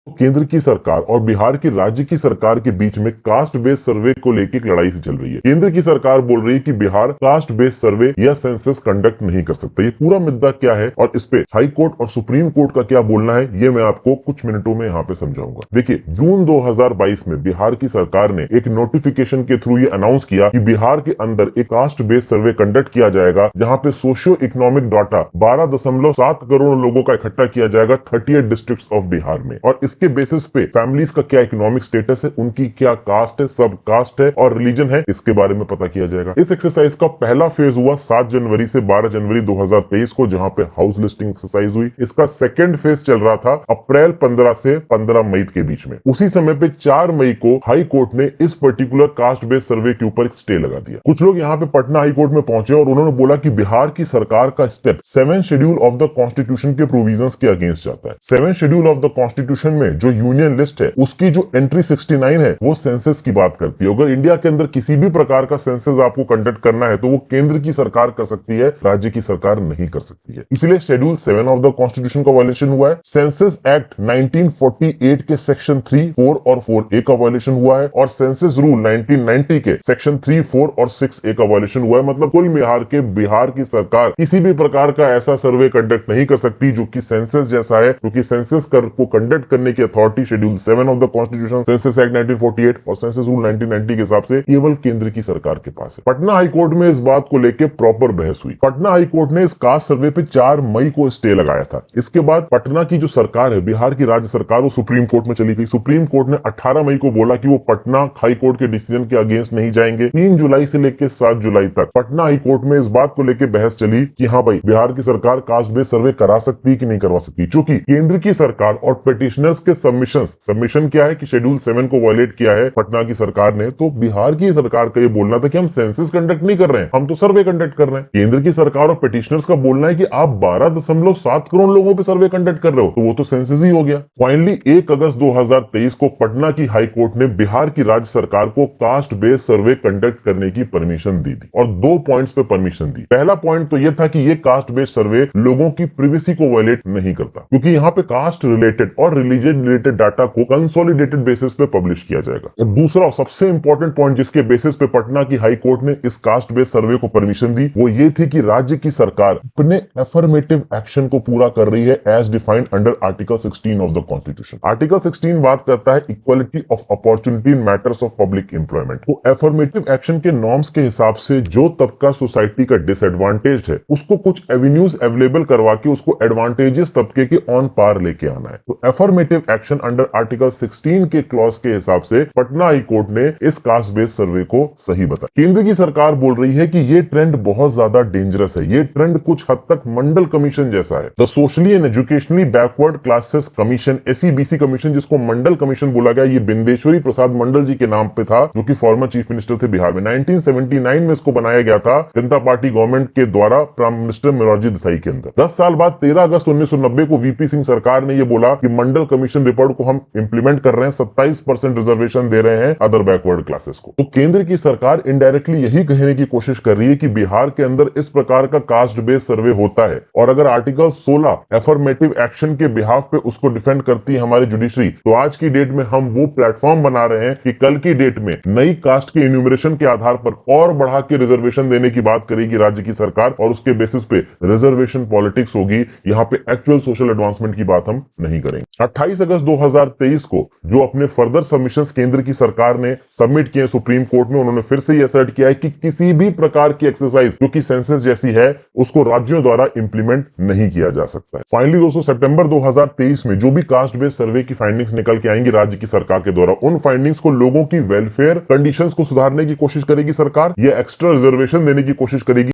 केंद्र की सरकार और बिहार की राज्य की सरकार के बीच में कास्ट बेस्ड सर्वे को लेकर एक लड़ाई सी चल रही है। केंद्र की सरकार बोल रही है कि बिहार कास्ट बेस्ड सर्वे या सेंसस कंडक्ट नहीं कर सकता। ये पूरा मुद्दा क्या है और इस पे हाई कोर्ट और सुप्रीम कोर्ट का क्या बोलना है, ये मैं आपको कुछ मिनटों में यहाँ पे समझाऊंगा। देखिए, जून 2022 में बिहार की सरकार ने एक नोटिफिकेशन के थ्रू ये अनाउंस किया कि बिहार के अंदर एक कास्ट बेस्ड सर्वे कंडक्ट किया जाएगा, जहाँ पे सोशियो इकोनॉमिक डाटा 12.7 करोड़ लोगों का इकट्ठा किया जाएगा 38 डिस्ट्रिक्ट्स ऑफ बिहार में। और इसके बेसिस पे फैमिलीज का क्या इकोनॉमिक स्टेटस है, उनकी क्या कास्ट है, सब कास्ट है और रिलीजन है, इसके बारे में पता किया जाएगा। इस एक्सरसाइज का पहला फेज हुआ 7 जनवरी से 12 जनवरी 2023 को, जहां पे हाउस लिस्टिंग एक्सरसाइज हुई। इसका सेकेंड फेज चल रहा था अप्रैल 15 से 15 मई के बीच में। उसी समय पे 4 मई को हाई कोर्ट ने इस पर्टिकुलर कास्ट बेस्ड सर्वे के ऊपर एक स्टे लगा दिया। कुछ लोग यहाँ पे पटना हाई कोर्ट में पहुंचे और उन्होंने बोला कि बिहार की सरकार का step 7 schedule of the constitution के प्रोविजंस के अगेंस्ट जाता है। 7 शेड्यूल ऑफ द कॉन्स्टिट्यूशन में जो यूनियन लिस्ट है, उसकी जो एंट्री 69 है वो सेंसस की बात करती है। अगर इंडिया के अंदर किसी भी प्रकार का सेंसस आपको कंडक्ट करना है तो वो केंद्र की सरकार कर सकती है, राज्य की सरकार नहीं कर सकती है। इसलिए शेड्यूल 7 ऑफ द कॉन्स्टिट्यूशन का वायलेशन हुआ है। सेंसस एक्ट 1948 के सेक्शन 3, 4 और 4A का वायलेशन हुआ है और सेंसस रूल 1990 के सेक्शन 3, 4 और 6A का वायलेशन हुआ है। मतलब कुल मिलाकर के बिहार की सरकार किसी भी प्रकार का ऐसा सर्वे कंडक्ट नहीं कर सकती जो कि सेंसस जैसा है, क्योंकि सेंसस को कंडक्ट करने की authority schedule 7 of the constitution, census act 1948 और सेंसस रूल 1990 के हिसाब से केवल केंद्र की सरकार के पास है। पटना हाई कोर्ट में इस बात को लेकर प्रॉपर बहस हुई। पटना हाई कोर्ट ने इस कास्ट सर्वे पे 4 मई को स्टे लगाया था। इसके बाद पटना की जो सरकार है, बिहार की राज्य सरकार, वो सुप्रीम कोर्ट में चली गई। सुप्रीम कोर्ट ने 18 मई को बोला कि वो पटना हाई कोर्ट के डिसीजन के अगेंस्ट नहीं जाएंगे। 3 जुलाई से लेकर 7 जुलाई तक पटना हाई कोर्ट में इस बात को लेकर बहस चली कि हाँ भाई, बिहार की सरकार कास्ट बेस्ड सर्वे करा सकती है कि नहीं करवा सकती। चूंकि केंद्र की सरकार और पिटिशनर्स के सबमिशन क्या है कि शेड्यूल 7 को वायलेट किया है पटना की सरकार ने, तो बिहार की सरकार का ये बोलना था कि हम सेंसस कंडक्ट नहीं कर रहे हैं, हम तो सर्वे कंडक्ट कर रहे हैं। केंद्र की सरकार और पिटिशनर्स का बोलना है कि आप 12.7 करोड़ लोगों पे सर्वे कंडक्ट कर रहे हो, तो वो तो सेंसस ही हो गया। फाइनली 1 अगस्त 2023 को पटना की हाई कोर्ट ने बिहार की राज्य सरकार को कास्ट बेस्ड सर्वे कंडक्ट करने की परमिशन दी थी और 2 पॉइंट्स पे परमिशन दी। पहला पॉइंट तो यह था कि ये कास्ट बेस्ड सर्वे लोगों की प्रिवेसी को वायलेट नहीं करता, क्योंकि यहाँ पे कास्ट रिलेटेड और रिलीजन रिलेटेड डाटा को कंसोलिडेटेड बेसिस पे पब्लिश किया जाएगा। और दूसरा सबसे इंपॉर्टेंट पॉइंट जिसके बेसिस पे पटना की हाई कोर्ट ने इस कास्ट बेस्ड सर्वे को परमिशन दी, वो ये थी कि राज्य की सरकार अपने एफर्मेटिव एक्शन को पूरा कर रही है as defined under article 16 of the constitution. Article 16 बात करता है equality of opportunity in matters of public employment. तो एफर्मेटिव एक्शन के नॉर्म्स के हिसाब से जो तबका सोसाइटी का डिसएडवांटेज है, उसको कुछ एवेन्यूज अवेलेबल करवा के उसको एडवांटेजेस तबके के ऑन पार लेके आना है। तो एफर्मेटिव एक्शन अंडर आर्टिकल 16 के क्लॉज के हिसाब से पटना हाई कोर्ट ने इस कास्ट बेस्ड सर्वे को सही बताया। केंद्र की सरकार बोल रही है कि ये ट्रेंड बहुत ज्यादा डेंजरस है, ये ट्रेंड कुछ हद तक मंडल कमीशन जैसा है। The socially and educationally backward classes commission, SEBC commission, जिसको मंडल कमीशन बोला गया, ये बिंदेश्वरी प्रसाद मंडल जी के नाम पे था, जो कि फॉर्मर चीफ मिनिस्टर थे बिहार में। 1979 में इसको बनाया गया था जनता पार्टी गवर्नमेंट के द्वारा प्राइम मिनिस्टर मोरारजी देसाई के अंदर। 10 साल बाद 13 अगस्त 1990 को VP सिंह सरकार ने ये बोला कि मंडल कमीशन रिपोर्ट को हम इंप्लीमेंट कर रहे हैं, 27% रिजर्वेशन दे रहे हैं अदर बैकवर्ड क्लासेस को। तो केंद्र की सरकार इनडायरेक्टली यही कहने की कोशिश कर रही है कि बिहार के अंदर इस प्रकार का कास्ट बेस्ड सर्वे होता है, और अगर आर्टिकल 16 एफर्मेटिव एक्शन के बिहाफ पे उसको डिफेंड करती है हमारी जुडिशरी, तो आज की डेट में हम वो प्लेटफॉर्म बना रहे हैं कि कल की डेट में नई कास्ट के इन्यूमरेशन के आधार पर और बढ़ा के रिजर्वेशन देने की बात करेगी राज्य की सरकार, और उसके बेसिस पे रिजर्वेशन पॉलिटिक्स होगी। यहाँ पे एक्चुअल सोशल एडवांसमेंट की बात हम नहीं करेंगे। 28 अगस्त 2023 को जो अपने फर्दर सबमिशंस केंद्र की सरकार ने सबमिट किए सुप्रीम कोर्ट में, उन्होंने फिर से यह असर्ट किया है कि किसी भी प्रकार की एक्सरसाइज जो कि सेंसस जैसी है, उसको राज्यों द्वारा इंप्लीमेंट नहीं किया जा सकता है। फाइनली दोस्तों, सितंबर 2023 में जो भी कास्ट बेस्ड सर्वे की फाइंडिंग्स निकल के आएंगी राज्य की सरकार के द्वारा, उन फाइंडिंग्स को लोगों की वेलफेयर कंडीशंस को सुधारने की कोशिश करेगी सरकार, या एक्स्ट्रा रिजर्वेशन देने की कोशिश करेगी।